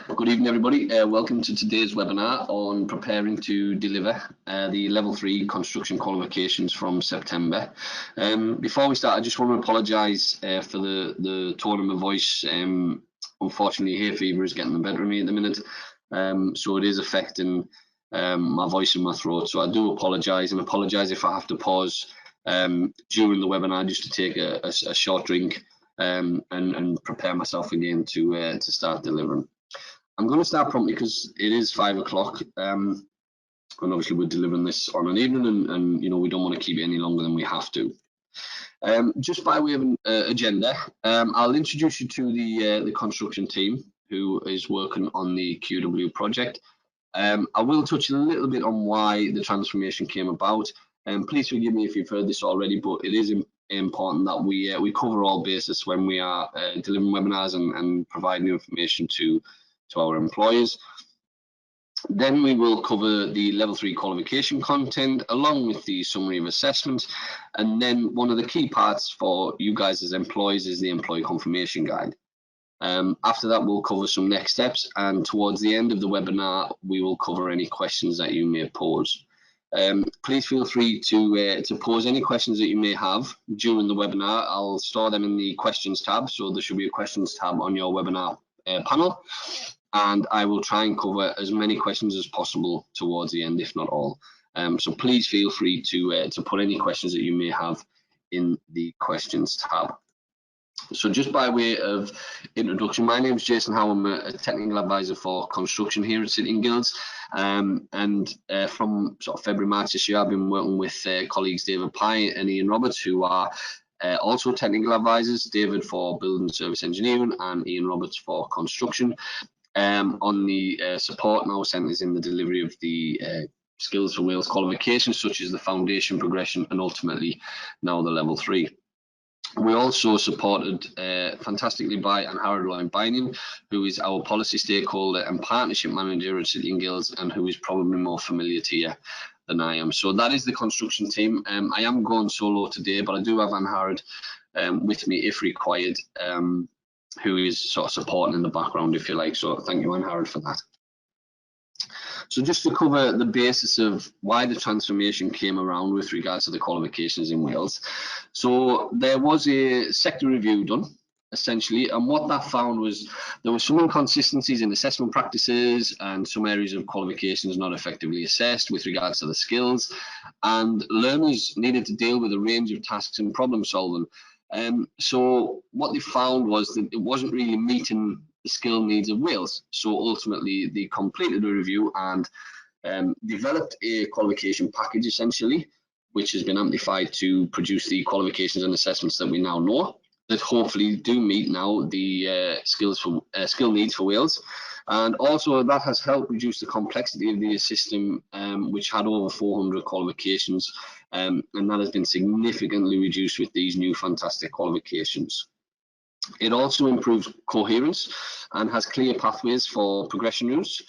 Good evening, everybody. Welcome to today's webinar on preparing to deliver the Level 3 construction qualifications from September. Before we start, I just want to apologise for the tone of my voice. Unfortunately, hay fever is getting the better of me at the minute, so it is affecting my voice and my throat. So I do apologise, and apologise if I have to pause during the webinar just to take a short drink and prepare myself again to start delivering. I'm going to start promptly because it is 5 o'clock, and obviously we're delivering this on an evening, and you know we don't want to keep it any longer than we have to. Just by way of an agenda, I'll introduce you to the construction team who is working on the QW project. I will touch a little bit on why the transformation came about, and please forgive me if you've heard this already, but it is important that we cover all bases when we are delivering webinars and providing information to our employers. Then we will cover the Level 3 qualification content along with the summary of assessment, and then one of the key parts for you guys as employees is the employee confirmation guide. After that, we'll cover some next steps, and towards the end of the webinar we will cover any questions that you may pose. Please feel free to pose any questions that you may have during the webinar. I'll store them in the questions tab, so there should be a questions tab on your webinar panel, and I will try and cover as many questions as possible towards the end, if not all. So please feel free to put any questions that you may have in the questions tab. So just by way of introduction, my name is Jason Howe. I'm a technical advisor for construction here at City & Guilds, and from sort of February, March this year, I've been working with colleagues David Pye and Ian Roberts, who are also technical advisors, David for building service engineering and Ian Roberts for construction, on the support now centres in the delivery of the skills for Wales qualifications, such as the foundation, progression and ultimately now the Level 3. We're also supported fantastically by Adeiladu Binding, who is our policy stakeholder and partnership manager at City & Guilds, and who is probably more familiar to you than I am. So that is the construction team. I am going solo today, but I do have Anharad with me if required, who is sort of supporting in the background, if you like. So thank you, Anharad, for that. So just to cover the basis of why the transformation came around with regards to the qualifications in Wales. So there was a sector review done, essentially, and what that found was there were some inconsistencies in assessment practices and some areas of qualifications not effectively assessed with regards to the skills, and learners needed to deal with a range of tasks and problem solving. So what they found was that it wasn't really meeting the skill needs of Wales. So ultimately they completed a review and developed a qualification package, essentially, which has been amplified to produce the qualifications and assessments that we now know, that hopefully do meet now the skill needs for Wales. And also that has helped reduce the complexity of the system, which had over 400 qualifications, and that has been significantly reduced with these new fantastic qualifications. It also improves coherence and has clear pathways for progression routes.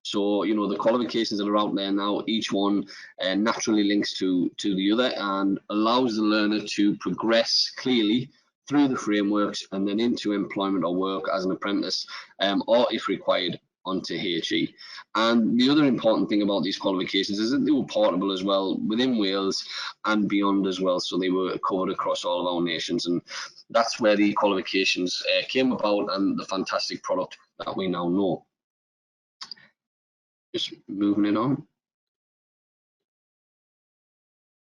So, you know, the qualifications that are out there now, each one naturally links to the other and allows the learner to progress clearly through the frameworks and then into employment or work as an apprentice, or if required, onto HE. And the other important thing about these qualifications is that they were portable as well within Wales and beyond as well, so they were covered across all of our nations, and that's where the qualifications came about and the fantastic product that we now know. Just moving it on.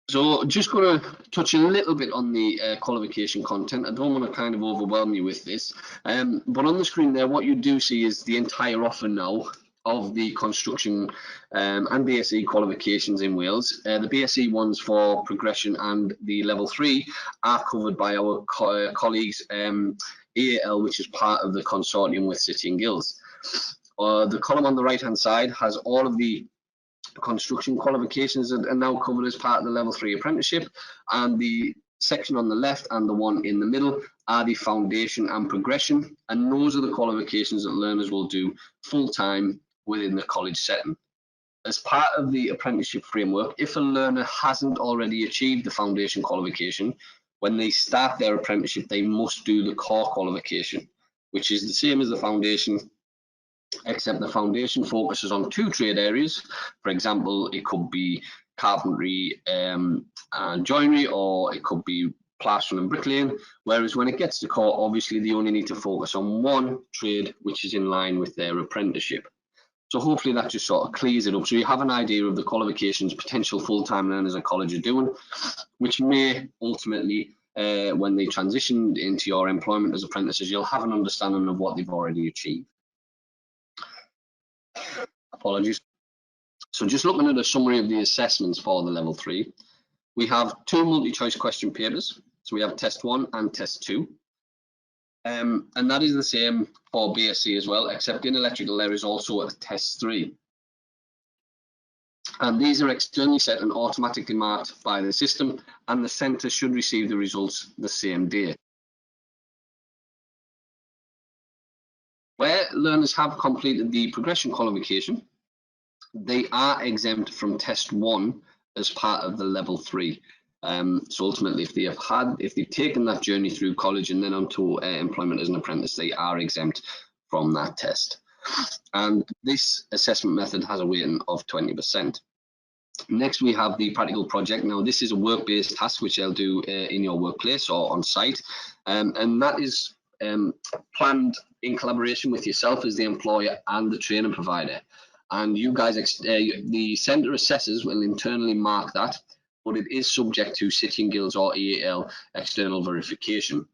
So just going to touch a little bit on the qualification content. I don't want to kind of overwhelm you with this, but on the screen there, what you do see is the entire offer now of the construction and BSc qualifications in Wales. The BSc ones for progression and the Level 3 are covered by our colleagues AAL, which is part of the consortium with City & Guilds. The column on the right hand side has all of the construction qualifications that are now covered as part of the Level 3 apprenticeship, and the section on the left and the one in the middle are the foundation and progression, and those are the qualifications that learners will do full-time within the college setting. As part of the apprenticeship framework, if a learner hasn't already achieved the foundation qualification, when they start their apprenticeship they must do the core qualification, which is the same as the foundation except the foundation focuses on 2 trade areas. For example, it could be carpentry and joinery, or it could be plastering and bricklaying, whereas when it gets to core, obviously they only need to focus on 1 trade, which is in line with their apprenticeship. So hopefully that just sort of clears it up, so you have an idea of the qualifications potential full-time learners at college are doing, which may ultimately, when they transition into your employment as apprentices, you'll have an understanding of what they've already achieved. Apologies. So just looking at a summary of the assessments for the level 3, we have 2 multi-choice question papers. So we have test 1 and test 2. And that is the same for BSc as well, except in electrical there is also a test 3. And these are externally set and automatically marked by the system, and the centre should receive the results the same day. Where learners have completed the progression qualification, they are exempt from test 1 as part of the level 3. So ultimately, if they've taken that journey through college and then onto employment as an apprentice, they are exempt from that test. And this assessment method has a weighting of 20%. Next, we have the practical project. Now, this is a work-based task which they'll do in your workplace or on site, and that is planned in collaboration with yourself as the employer and the training provider. And you guys, the centre assessors will internally mark that, but it is subject to City and Guilds or EAL external verification.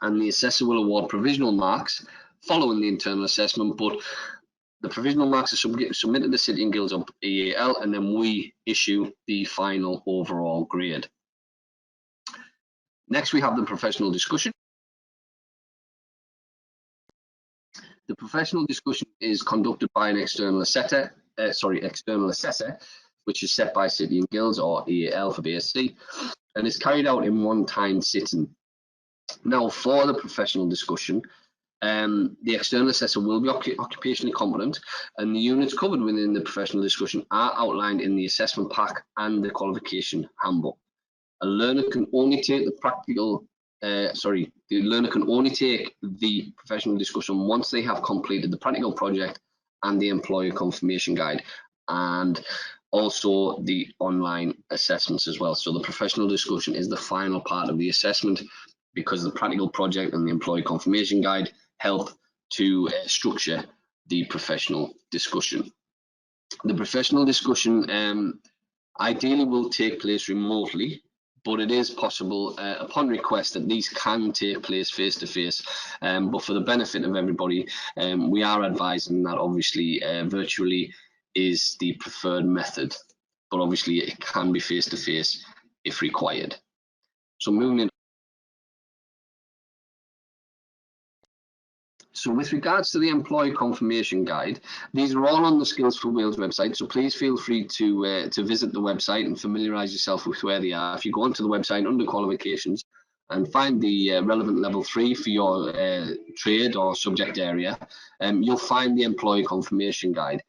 And the assessor will award provisional marks following the internal assessment, but the provisional marks are submitted to City and Guilds or EAL, and then we issue the final overall grade. Next, we have the professional discussion. The professional discussion is conducted by an external assessor, which is set by City and Guilds or EAL for BSc, and is carried out in one time sitting. Now, for the professional discussion, the external assessor will be occupationally competent, and the units covered within the professional discussion are outlined in the assessment pack and the qualification handbook. A learner can only take the learner can only take the professional discussion once they have completed the practical project and the employer confirmation guide, and also the online assessments as well. So the professional discussion is the final part of the assessment, because the practical project and the employee confirmation guide help to structure the professional discussion. The professional discussion ideally will take place remotely, but it is possible upon request that these can take place face-to-face. But for the benefit of everybody, we are advising that obviously virtually is the preferred method, but obviously it can be face-to-face if required. So moving in. So with regards to the employee confirmation guide, these are all on the Skills for Wales website, so please feel free to visit the website and familiarise yourself with where they are. If you go onto the website under qualifications and find the relevant level 3 for your trade or subject area, you'll find the employee confirmation guide.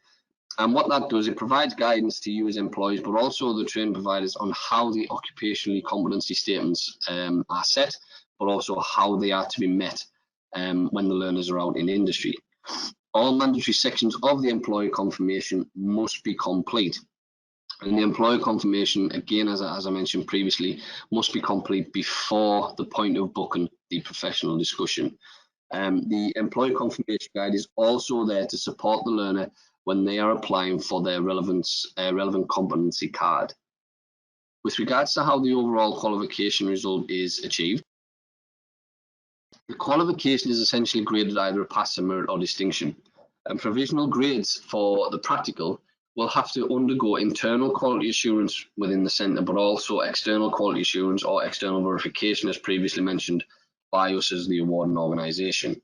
And what that does, it provides guidance to you as employees, but also the training providers on how the occupational competency statements are set, but also how they are to be met when the learners are out in industry. All mandatory sections of the employee confirmation must be complete. And the employee confirmation, again, as I mentioned previously, must be complete before the point of booking the professional discussion. The employee confirmation guide is also there to support the learner when they are applying for their relevant competency card. With regards to how the overall qualification result is achieved, the qualification is essentially graded either a pass, a merit or distinction, and provisional grades for the practical will have to undergo internal quality assurance within the centre, but also external quality assurance or external verification, as previously mentioned, by us as the awarding organisation.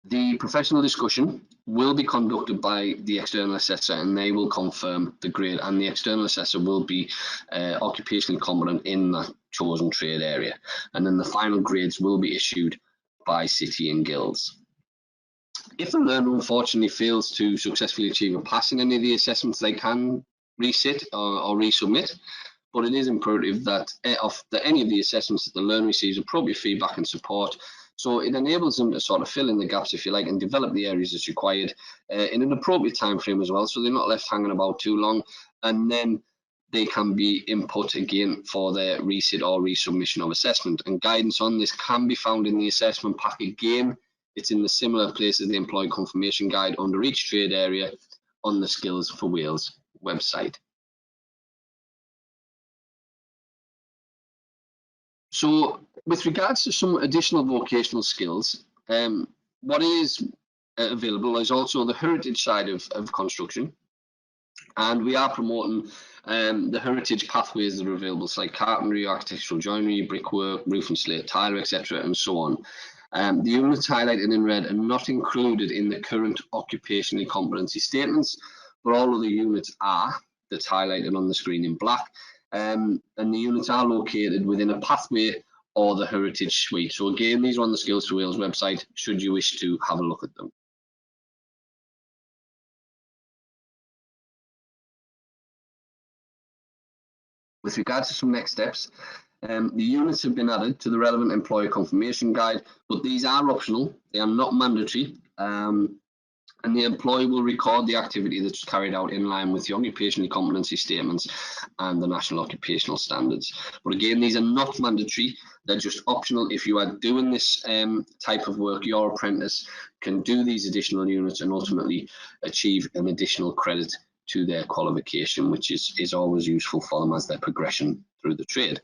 The professional discussion will be conducted by the external assessor, and they will confirm the grade, and the external assessor will be occupationally competent in that chosen trade area, and then the final grades will be issued by City and Guilds. If a learner unfortunately fails to successfully achieve a pass in any of the assessments, they can resit or resubmit, but it is imperative that after any of the assessments that the learner receives appropriate feedback and support So it enables them to sort of fill in the gaps, if you like, and develop the areas that's required in an appropriate time frame as well, so they're not left hanging about too long, and then they can be input again for their resit or resubmission of assessment. And guidance on this can be found in the assessment pack again. It's in the similar place as the employee confirmation guide under each trade area on the Skills for Wales website. So with regards to some additional vocational skills, what is available is also the heritage side of construction. And we are promoting the heritage pathways that are available, so like carpentry, architectural joinery, brickwork, roof and slate tile, etc., and so on. The units highlighted in red are not included in the current occupational competency statements, but all of the units are, that's highlighted on the screen in black, and the units are located within a pathway or the heritage suite. So again, these are on the Skills for Wales website, should you wish to have a look at them. With regards to some next steps, the units have been added to the relevant employer confirmation guide, but these are optional, they are not mandatory, and the employee will record the activity that's carried out in line with the occupational competency statements and the national occupational standards. But again, these are not mandatory, they're just optional. If you are doing this type of work, your apprentice can do these additional units and ultimately achieve an additional credit to their qualification, which is always useful for them as their progression through the trade.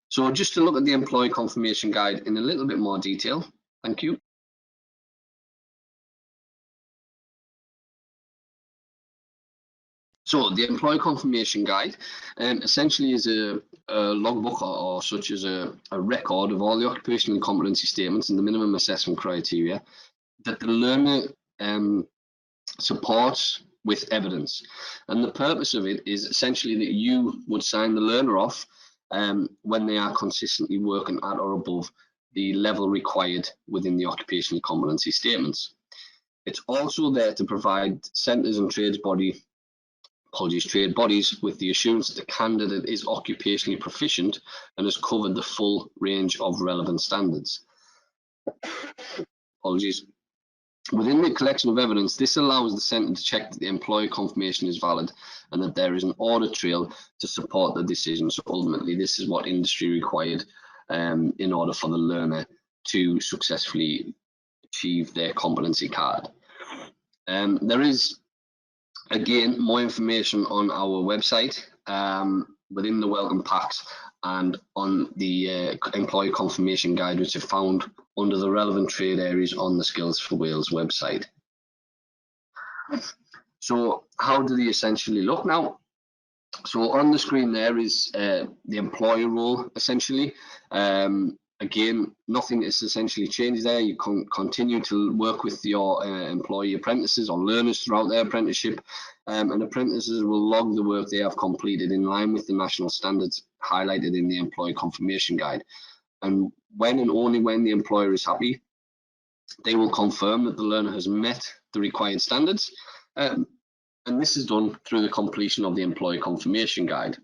So just to look at the employee confirmation guide in a little bit more detail, thank you. So the employee confirmation guide essentially is a logbook or such as a record of all the occupational competency statements and the minimum assessment criteria that the learner supports with evidence. And the purpose of it is essentially that you would sign the learner off when they are consistently working at or above the level required within the occupational competency statements. It's also there to provide centres and trade bodies with the assurance that the candidate is occupationally proficient and has covered the full range of relevant standards. Apologies. Within the collection of evidence, this allows the centre to check that the employee confirmation is valid and that there is an audit trail to support the decision. So ultimately, this is what industry required in order for the learner to successfully achieve their competency card. There is, again, more information on our website within the welcome packs and on the employee confirmation guide, which are found under the relevant trade areas on the Skills for Wales website. So how do they essentially look now? So on the screen there is the employer role essentially. Again, nothing is essentially changed there. You can continue to work with your employee apprentices or learners throughout their apprenticeship, and apprentices will log the work they have completed in line with the national standards highlighted in the employee confirmation guide. And when and only when the employer is happy, they will confirm that the learner has met the required standards, and this is done through the completion of the employee confirmation guide.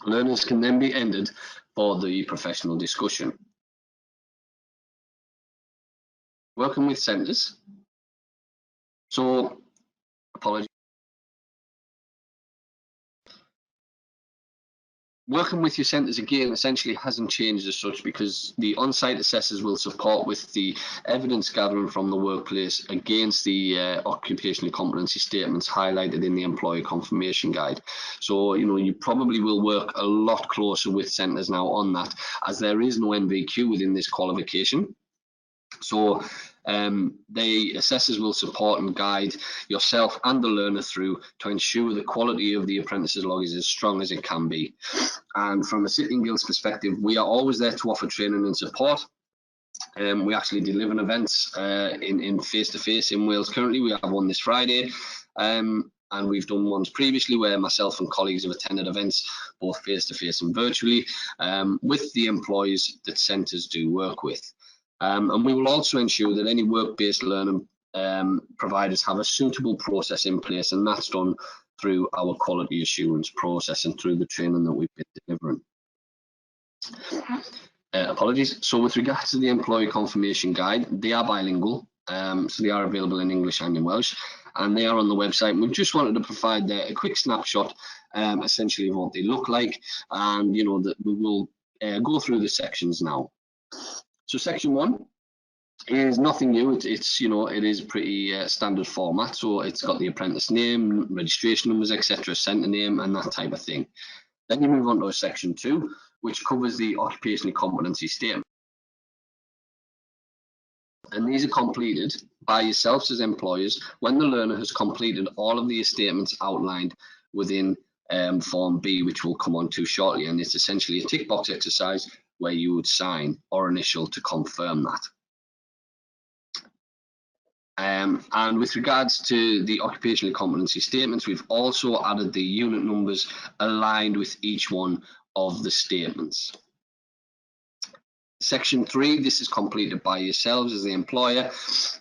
Learners can then be entered for the professional discussion. Working with centres. So, apologies. Working with your centres again essentially hasn't changed as such, because the on-site assessors will support with the evidence gathering from the workplace against the occupational competency statements highlighted in the employee confirmation guide. So, you know, you probably will work a lot closer with centres now on that, as there is no NVQ within this qualification. So the assessors will support and guide yourself and the learner through to ensure the quality of the apprentice's log is as strong as it can be. And from a Sitting Guild's perspective, we are always there to offer training and support. We actually deliver events in face-to-face in Wales currently. We have one this Friday. And we've done ones previously where myself and colleagues have attended events both face-to-face and virtually with the employees that centres do work with. And we will also ensure that any work-based learning providers have a suitable process in place, and that's done through our quality assurance process and through the training that we've been delivering. Apologies. So with regards to the employee confirmation guide, they are bilingual, so they are available in English and in Welsh, and they are on the website. We just wanted to provide a quick snapshot, essentially, of what they look like, and that we will go through the sections now. So section 1 is nothing new. It is pretty standard format. So it's got the apprentice name, registration numbers, etc., centre name, and that type of thing. Then you move on to section 2, which covers the occupational competency statement. And these are completed by yourselves as employers when the learner has completed all of the statements outlined within Form B, which we'll come on to shortly. And it's essentially a tick box exercise where you would sign or initial to confirm that. And with regards to the occupational competency statements, we've also added the unit numbers aligned with each one of the statements. Section 3, this is completed by yourselves as the employer,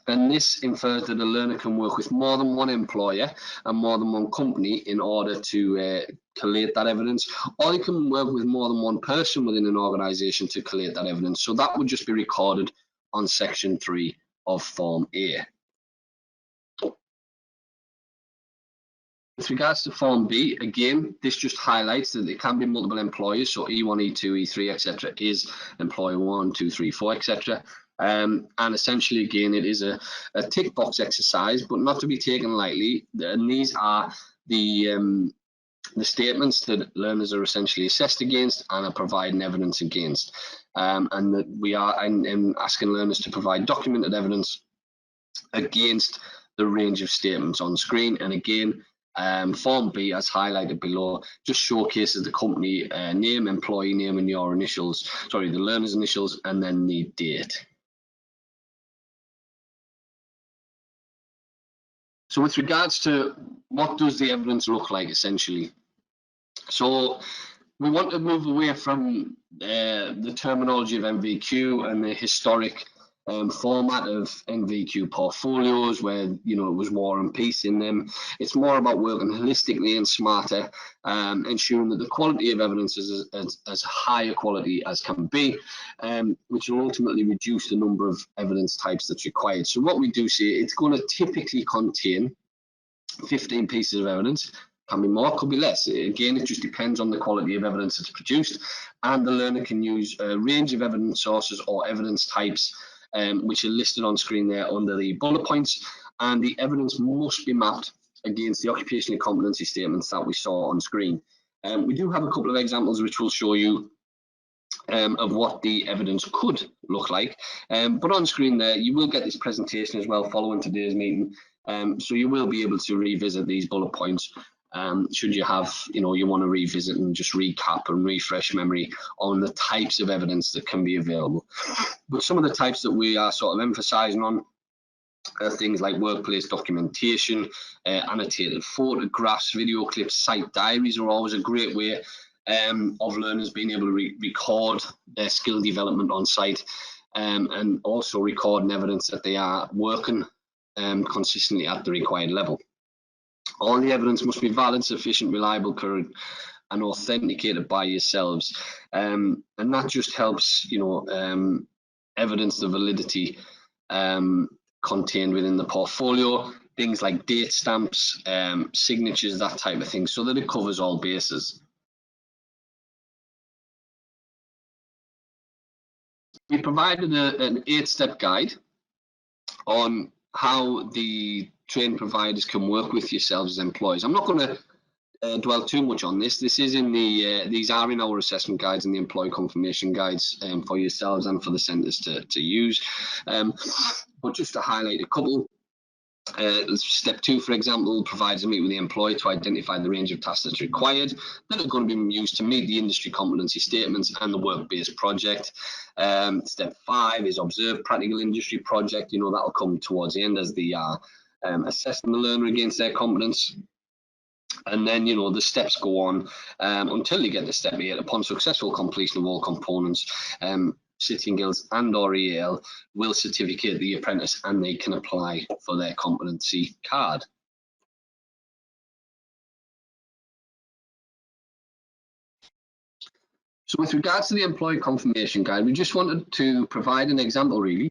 and this infers that a learner can work with more than one employer and more than one company in order to collate that evidence, or they can work with more than one person within an organisation to collate that evidence. So that would just be recorded on section 3 of Form A. With regards to Form B, again, this just highlights that it can be multiple employers, so E1, E2, E3, etc. is employer 1, 2, 3, 4, etc. And essentially, again, it is a tick box exercise, but not to be taken lightly. And these are the statements that learners are essentially assessed against and are providing evidence against. And that we are asking learners to provide documented evidence against the range of statements on screen. And again, Form B, as highlighted below, just showcases the company name, employee name, and your initials, sorry, the learner's initials, and then the date. So with regards to what does the evidence look like, essentially, so we want to move away from the terminology of NVQ and the historic format of NVQ portfolios where it was War and Peace in them. It's more about working holistically and smarter, ensuring that the quality of evidence is as high a quality as can be, which will ultimately reduce the number of evidence types that's required. So what we do see, it's going to typically contain 15 pieces of evidence. Can be more, could be less. Again, it just depends on the quality of evidence that's produced, and the learner can use a range of evidence sources or evidence types which are listed on screen there under the bullet points, and the evidence must be mapped against the occupational competency statements that we saw on screen. We do have a couple of examples which will show you of what the evidence could look like, but on screen there you will get this presentation as well following today's meeting, so you will be able to revisit these bullet points should you have, you want to revisit and just recap and refresh memory on the types of evidence that can be available. But some of the types that we are sort of emphasising on are things like workplace documentation, annotated photographs, video clips, site diaries are always a great way of learners being able to record their skill development on site, and also recording evidence that they are working consistently at the required level. All the evidence must be valid, sufficient, reliable, current, and authenticated by yourselves, and that just helps, evidence the validity contained within the portfolio. Things like date stamps, signatures, that type of thing, so that it covers all bases. We provided an 8-step guide on how the training providers can work with yourselves as employees. I'm not going to dwell too much on this. This is in the these are in our assessment guides and the employee confirmation guides for yourselves and for the centres to use. But just to highlight a couple. Step 2, for example, provides a meet with the employee to identify the range of tasks that's required that are going to be used to meet the industry competency statements and the work-based project. Step 5 is observe practical industry project. That'll come towards the end as they are assessing the learner against their competence. And then, the steps go on until you get to step 8. Upon successful completion of all components, City and Guilds and or EAL will certificate the apprentice and they can apply for their competency card. So with regards to the employee confirmation guide, we just wanted to provide an example really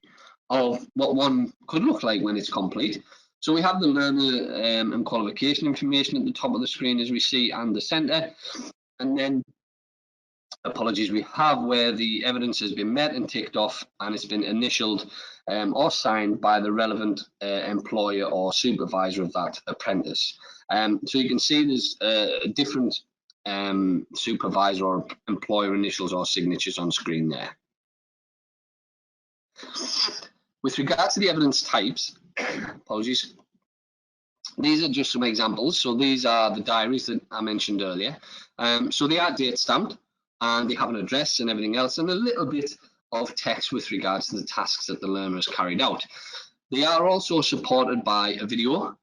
of what one could look like when it's complete. So we have the learner and qualification information at the top of the screen as we see, and the centre. And then, apologies, we have where the evidence has been met and ticked off, and it's been initialed or signed by the relevant employer or supervisor of that apprentice. So you can see there's different supervisor or employer initials or signatures on screen there. With regards to the evidence types, apologies, these are just some examples. So these are the diaries that I mentioned earlier. So they are date stamped and they have an address and everything else, and a little bit of text with regards to the tasks that the learner has carried out. They are also supported by a video.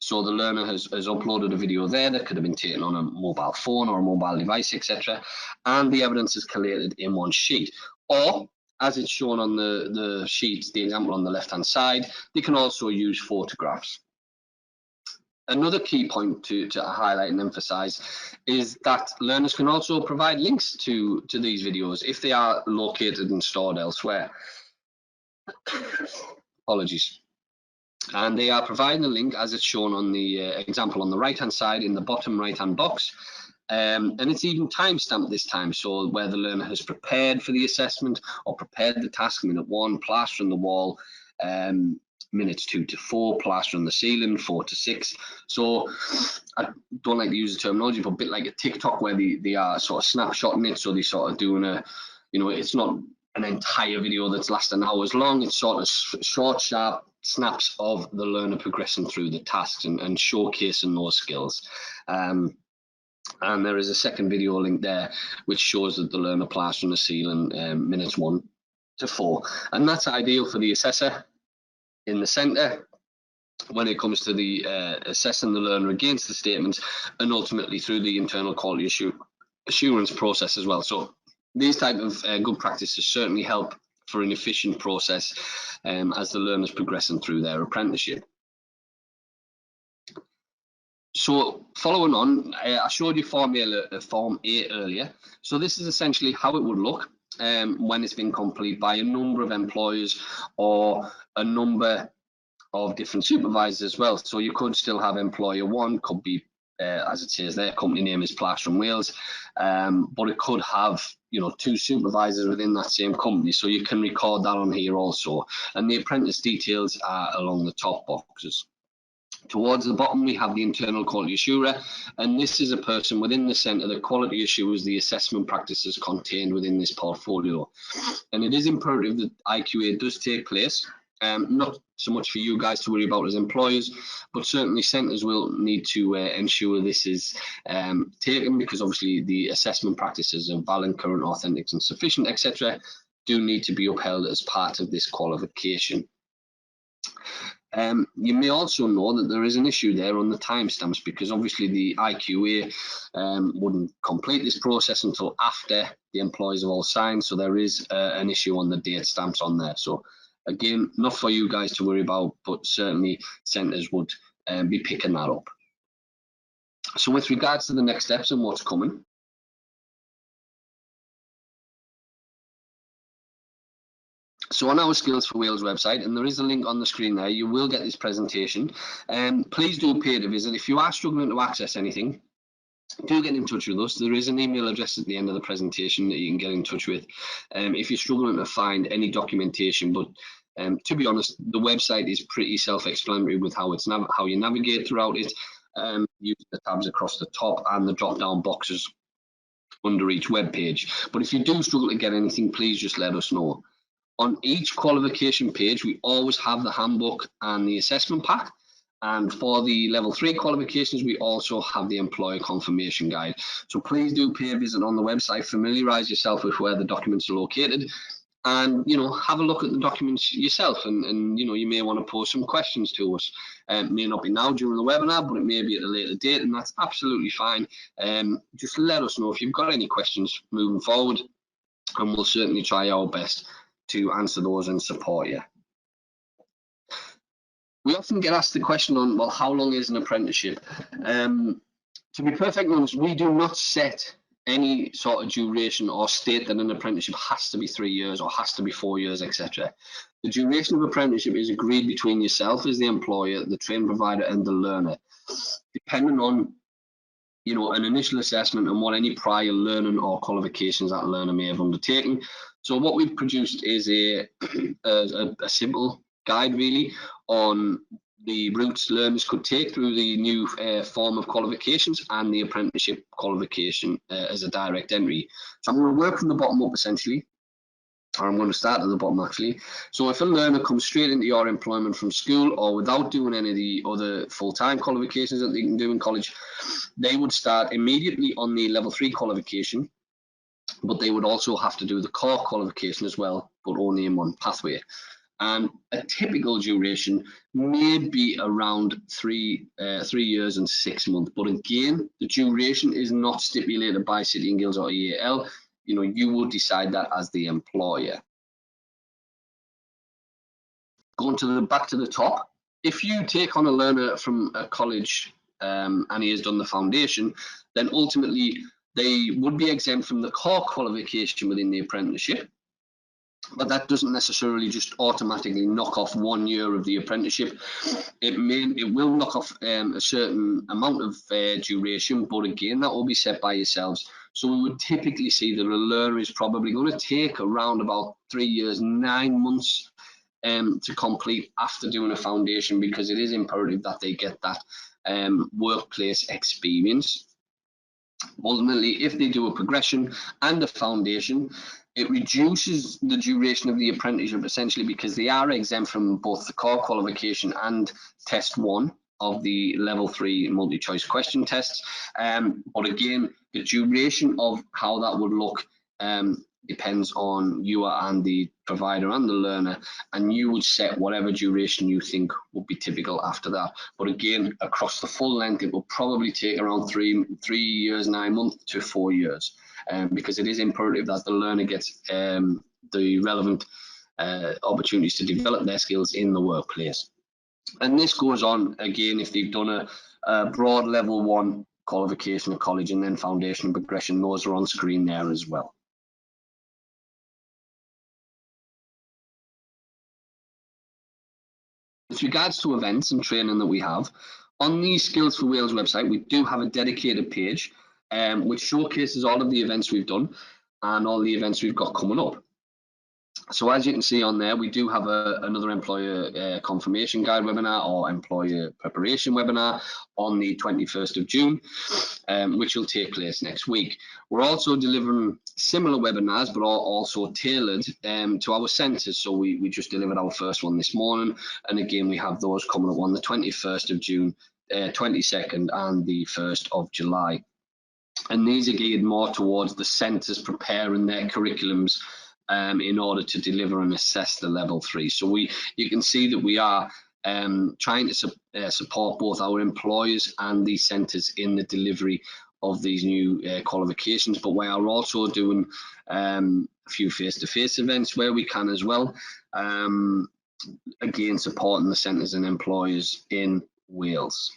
So the learner has uploaded a video there that could have been taken on a mobile phone or a mobile device, etc. And the evidence is collated in one sheet. Or, as it's shown on the sheet, the example on the left-hand side, they can also use photographs. Another key point to highlight and emphasise is that learners can also provide links to these videos if they are located and stored elsewhere. Apologies. And they are providing a link as it's shown on the example on the right hand side in the bottom right hand box, and it's even time stamped this time, so where the learner has prepared for the assessment or prepared the task: minute 1, plaster on the wall, minutes 2 to 4, plaster on the ceiling, 4 to 6. So I don't like to use the terminology, but a bit like a TikTok where they are sort of snapshotting it, so they sort of doing a, you know, it's not an entire video that's lasting hours long, it's sort of short, sharp snaps of the learner progressing through the tasks and showcasing those skills. And there is a second video link there which shows that the learner plastering the ceiling minutes 1 to 4, and that's ideal for the assessor in the centre when it comes to the assessing the learner against the statements, and ultimately through the internal quality assurance process as well. So these type of good practices certainly help for an efficient process as the learners progressing through their apprenticeship. So following on, I showed you Form A earlier. So this is essentially how it would look when it's been complete by a number of employers or a number of different supervisors as well. So you could still have employer 1, could be, as it says there, company name is Plaster and Wales, but it could have, you know, 2 supervisors within that same company. So you can record that on here also. And the apprentice details are along the top boxes. Towards the bottom, we have the internal quality assurer, and this is a person within the centre that quality assures the assessment practices contained within this portfolio. And it is imperative that IQA does take place, not so much for you guys to worry about as employers, but certainly centres will need to ensure this is taken, because obviously the assessment practices of valid, current, authentic and sufficient, etc. do need to be upheld as part of this qualification. You may also know that there is an issue there on the timestamps, because obviously the IQA wouldn't complete this process until after the employees have all signed, so there is an issue on the date stamps on there. So again, not for you guys to worry about, but certainly centres would be picking that up. So with regards to the next steps and what's coming, so on our Skills for Wales website, and there is a link on the screen there, you will get this presentation. Please do pay to visit. If you are struggling to access anything, do get in touch with us. There is an email address at the end of the presentation that you can get in touch with if you're struggling to find any documentation. But to be honest, the website is pretty self-explanatory with how you navigate throughout it. Use the tabs across the top and the drop-down boxes under each web page. But if you do struggle to get anything, please just let us know. On each qualification page, we always have the handbook and the assessment pack. And for the level 3 qualifications, we also have the employer confirmation guide. So please do pay a visit on the website, familiarise yourself with where the documents are located, and, you know, have a look at the documents yourself. And you know, you may want to pose some questions to us. It may not be now during the webinar, but it may be at a later date, and that's absolutely fine. Just let us know if you've got any questions moving forward, and we'll certainly try our best to answer those and support you. We often get asked the question on, well, how long is an apprenticeship? To be perfectly honest, we do not set any sort of duration or state that an apprenticeship has to be 3 years or has to be 4 years, etc. The duration of apprenticeship is agreed between yourself as the employer, the training provider, and the learner, depending on an initial assessment and what any prior learning or qualifications that learner may have undertaken. So what we've produced is a simple guide really on the routes learners could take through the new form of qualifications and the apprenticeship qualification as a direct entry. So I'm going to work from the bottom up essentially. I'm going to start at the bottom actually. So if a learner comes straight into your employment from school or without doing any of the other full-time qualifications that they can do in college, they would start immediately on the level 3 qualification, but they would also have to do the core qualification as well, but only in one pathway. And a typical duration may be around 3 years and 6 months. But again, the duration is not stipulated by City and Guilds or EAL. You will decide that as the employer. Going back to the top, if you take on a learner from a college and he has done the foundation, then ultimately they would be exempt from the core qualification within the apprenticeship. But that doesn't necessarily just automatically knock off 1 year of the apprenticeship. It will knock off a certain amount of duration, but again, that will be set by yourselves. So we would typically see that a learner is probably going to take around about 3 years, 9 months to complete after doing a foundation, because it is imperative that they get that workplace experience. Ultimately, if they do a progression and a foundation, it reduces the duration of the apprenticeship essentially because they are exempt from both the core qualification and test 1 of the level 3 multi-choice question tests. But again, the duration of how that would look depends on you and the provider and the learner, and you would set whatever duration you think would be typical after that. But again, across the full length, it will probably take around 3 years, 9 months to 4 years, because it is imperative that the learner gets the relevant opportunities to develop their skills in the workplace. And this goes on again if they've done a broad level 1 qualification at college and then foundation and progression. Those are on screen there as well. With regards to events and training that we have, on the Skills for Wales website, we do have a dedicated page which showcases all of the events we've done and all the events we've got coming up. So as you can see on there, we do have another employer confirmation guide webinar or employer preparation webinar on the 21st of June, which will take place next week. We're also delivering similar webinars, but are also tailored to our centres. So we just delivered our first one this morning. And again, we have those coming up on the 21st of June, 22nd and the 1st of July. And these are geared more towards the centres preparing their curriculums in order to deliver and assess the level 3. So you can see that we are trying to support both our employers and the centres in the delivery of these new qualifications, but we are also doing a few face-to-face events where we can as well, again supporting the centres and employers in Wales.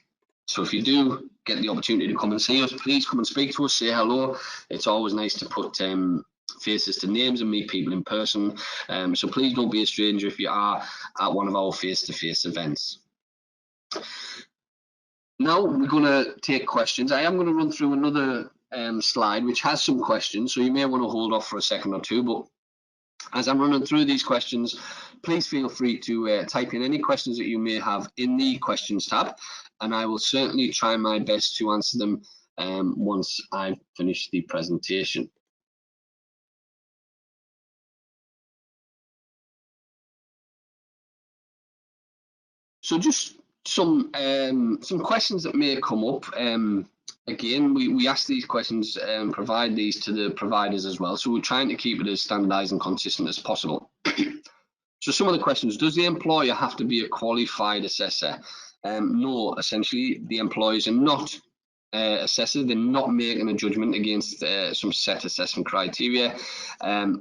So if you do get the opportunity to come and see us, please come and speak to us, say hello. It's always nice to put faces to names and meet people in person. So please don't be a stranger if you are at one of our face-to-face events. Now we're going to take questions. I am going to run through another slide which has some questions, so you may want to hold off for a second or two, but as I'm running through these questions, please feel free to type in any questions that you may have in the questions tab, and I will certainly try my best to answer them once I've finished the presentation. So just some questions that may come up. Again, we ask these questions and provide these to the providers as well. So we're trying to keep it as standardised and consistent as possible. So some of the questions: does the employer have to be a qualified assessor? No, essentially the employers are not assessors. They're not making a judgment against some set assessment criteria.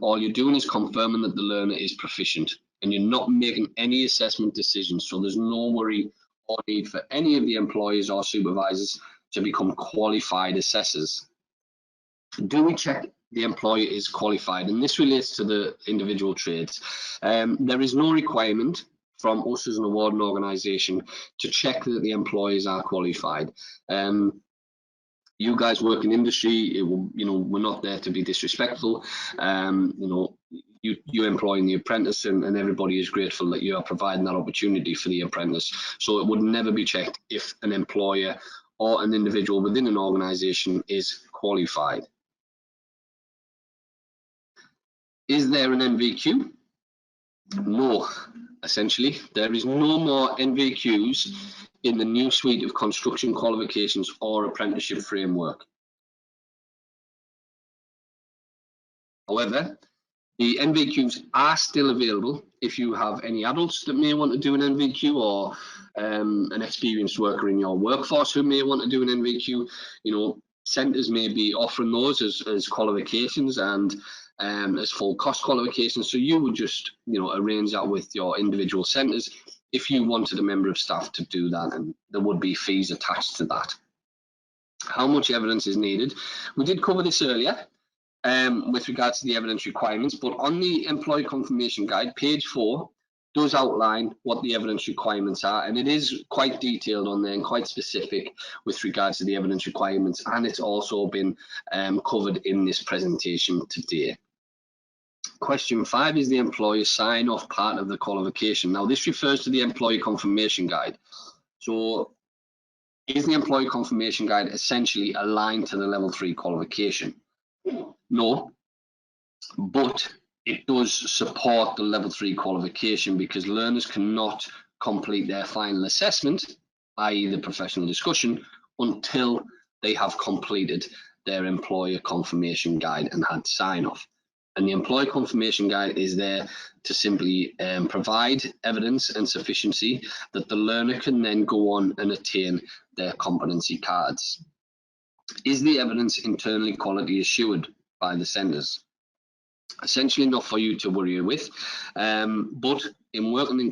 All you're doing is confirming that the learner is proficient, and you're not making any assessment decisions. So there's no worry or need for any of the employers or supervisors to become qualified assessors. Do we check the employer is qualified? And this relates to the individual trades. There is no requirement from us as an awarding organisation to check that the employers are qualified. You guys work in industry, we're not there to be disrespectful. You employing the apprentice, and everybody is grateful that you are providing that opportunity for the apprentice. So it would never be checked if an employer or an individual within an organisation is qualified. Is there an NVQ? No, essentially. There is no more NVQs in the new suite of construction qualifications or apprenticeship framework. However, the NVQs are still available if you have any adults that may want to do an NVQ, or an experienced worker in your workforce who may want to do an NVQ. Centres may be offering those as qualifications and as full cost qualifications. So you would just arrange that with your individual centres if you wanted a member of staff to do that, and there would be fees attached to that. How much evidence is needed? We did cover this earlier with regards to the evidence requirements, but on the employee confirmation guide, page 4 does outline what the evidence requirements are, and it is quite detailed on there and quite specific with regards to the evidence requirements, and it's also been covered in this presentation today. Question 5, is the employer sign-off part of the qualification? Now, this refers to the employee confirmation guide. So, is the employee confirmation guide essentially aligned to the level 3 qualification? No, but it does support the level 3 qualification, because learners cannot complete their final assessment, i.e. the professional discussion, until they have completed their employer confirmation guide and had sign-off. And the employer confirmation guide is there to simply provide evidence and sufficiency that the learner can then go on and attain their competency cards. Is the evidence internally quality assured by the centres? Essentially not for you to worry with, but in working in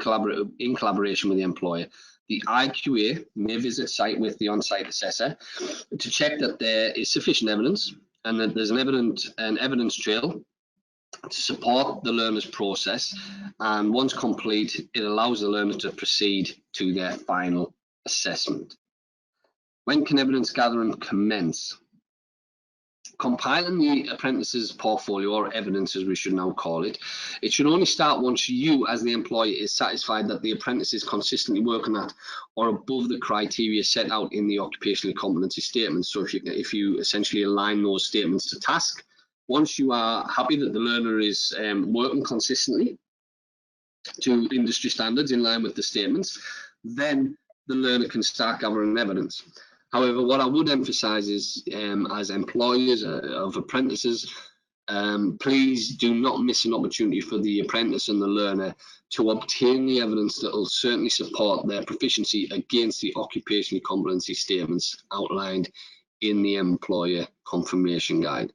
collaboration with the employer, the IQA may visit site with the on-site assessor to check that there is sufficient evidence and that there's an evidence trail to support the learner's process, and once complete, it allows the learner to proceed to their final assessment. When can evidence gathering commence? Compiling the apprentice's portfolio, or evidence as we should now call it, it should only start once you as the employer is satisfied that the apprentice is consistently working at or above the criteria set out in the occupational competency statement. So if you essentially align those statements to task, once you are happy that the learner is working consistently to industry standards in line with the statements, then the learner can start gathering evidence. However, what I would emphasise is, as employers of apprentices, please do not miss an opportunity for the apprentice and the learner to obtain the evidence that will certainly support their proficiency against the occupational competency statements outlined in the employer confirmation guide.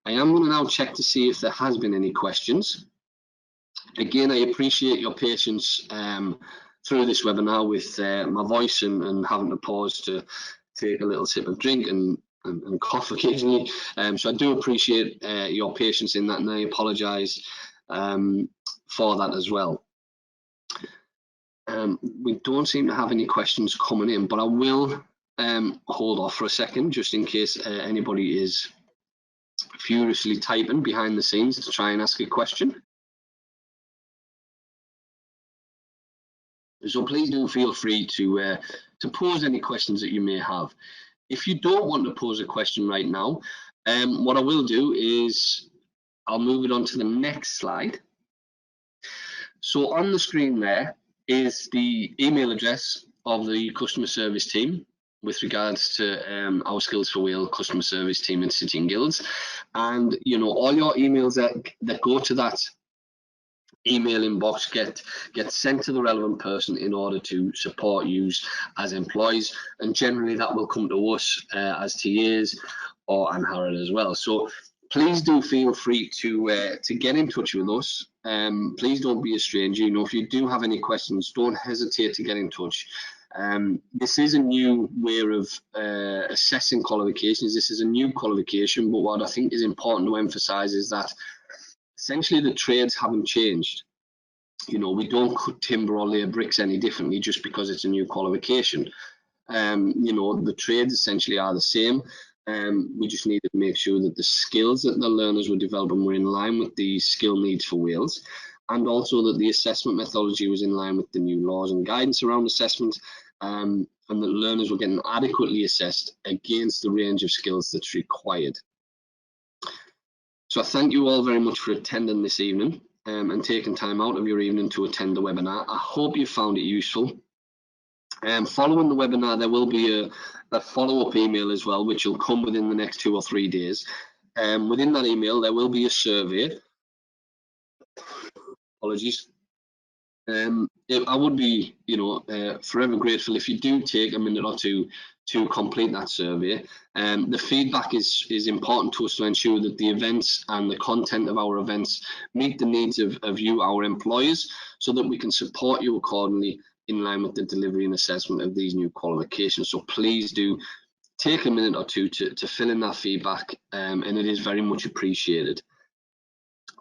I am going to now check to see if there has been any questions. Again, I appreciate your patience through this webinar with my voice and having to pause to take a little sip of drink and cough occasionally. So I do appreciate your patience in that, and I apologise for that as well. We don't seem to have any questions coming in, but I will hold off for a second just in case anybody is furiously typing behind the scenes to try and ask a question. So please do feel free to pose any questions that you may have. If you don't want to pose a question right now, what I will do is I'll move it on to the next slide. So on the screen there is the email address of the customer service team with regards to our Skills for Wales customer service team in City and Guilds, and all your emails that go to that email inbox get sent to the relevant person in order to support you as employees, and generally that will come to us as TAs or Anharad as well. So please do feel free to get in touch with us. Please don't be a stranger. If you do have any questions, don't hesitate to get in touch. This is a new way of assessing qualifications. This is a new qualification, but what I think is important to emphasise is that essentially the trades haven't changed. You know, we don't cut timber or lay bricks any differently just because it's a new qualification. You know, the trades essentially are the same. We just needed to make sure that the skills that the learners were developing were in line with the skill needs for Wales, and also that the assessment methodology was in line with the new laws and guidance around assessment, and that learners were getting adequately assessed against the range of skills that's required. So I thank you all very much for attending this evening and taking time out of your evening to attend the webinar. I hope you found it useful. Following the webinar, there will be a follow-up email as well, which will come within the next 2 or 3 days. Within that email, there will be a survey. Apologies. I would be, you know, forever grateful if you do take a minute or two to complete that survey. The feedback is important to us to ensure that the events and the content of our events meet the needs of you, our employers, so that we can support you accordingly in line with the delivery and assessment of these new qualifications. So please do take a minute or two to fill in that feedback, and it is very much appreciated.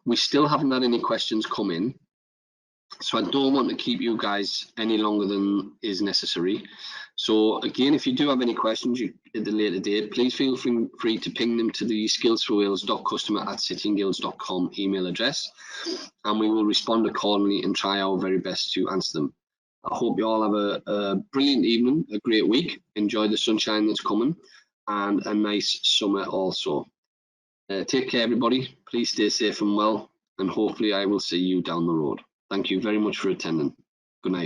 We still haven't had any questions come in, so I don't want to keep you guys any longer than is necessary. So again, if you do have any questions at a later date, please feel free to ping them to the skillsforwales.customer@cityandguilds.com email address, and we will respond accordingly and try our very best to answer them. I hope you all have a brilliant evening, a great week. Enjoy the sunshine that's coming, and a nice summer also. Take care, everybody. Please stay safe and well, and hopefully I will see you down the road. Thank you very much for attending. Good night.